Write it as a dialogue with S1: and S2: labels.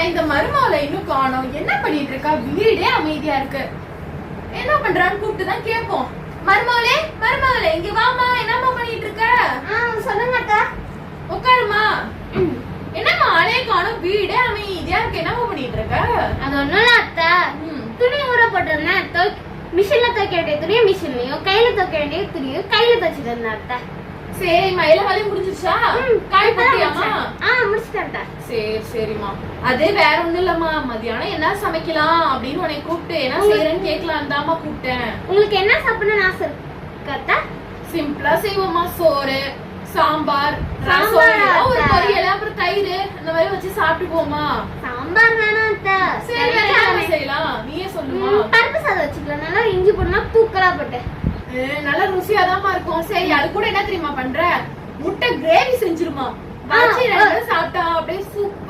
S1: இந்த மருமகளை இன்னும் காணோம். என்ன பண்ணிட்டு இருக்கா? வீடே அமைதியா இருக்கு. என்ன பண்றான்னு கூப்பிட்டுதான் கேட்போம். மருமகளே, மருமகளே, இங்க வாமா. என்னம்மா பண்ணிட்டு இருக்க?
S2: சொல்லுங்க அக்கா.
S1: உட்காருமா. என்னம்மா ஆளே காணோம், வீடே அமைதியா இருக்கு. என்னம்மா பண்ணிட்டு இருக்க?
S2: அது ஒண்ணும் இல்ல அத்தை, துணி ஊற போட்டிருந்தேன். மிஷின்ல துவைக்க வேண்டிய துணியை மிஷின்லயும், கையில துவைக்க வேண்டிய துணியும் கையில துவைச்சிட்டு இருந்தேன் அத்தை.
S1: சரிம்மா, எல்லா வேலையும் முடிஞ்சிருச்சா? காய் போட்டியாமா?
S2: முடிச்சிட்டேன்.
S1: சரி சரிம்மா. அது வேற ஒண்ணும் இல்லம்மா, மதியானம் என்ன சமைக்கலாம் அப்படின்னு உன்னை கூப்பிட்டு என்ன செய்யறேன்னு கேட்கலாம் தாமா கூப்பிட்டேன்.
S2: உங்களுக்கு என்ன சாப்பிடணும்னு ஆசை இருக்கு அத்தை?
S1: சிம்பிளா செய்வோமா, சோறு, சாம்பார், ரசம், ஒரு பொரியல், அப்புறம் தயிர், அந்த மாதிரி வச்சு சாப்பிட்டுப்போமா.
S2: சாம்பார் வேணாம் அத்தை.
S1: சரி, வேற என்ன செய்யலாம் நீயே சொல்லுமா.
S2: பருப்பு சாதம் வச்சுக்கலாம். நல்லா இஞ்சி போடணும், தூக்கலா போட்டு.
S1: நல்லா ருசியாதாமா இருக்கும். சரி, அது கூட என்ன தெரியுமா பண்ற? முட்டை கிரேவி செஞ்சிருமா. சாப்பிட்டா அப்படியே சூப்பர்.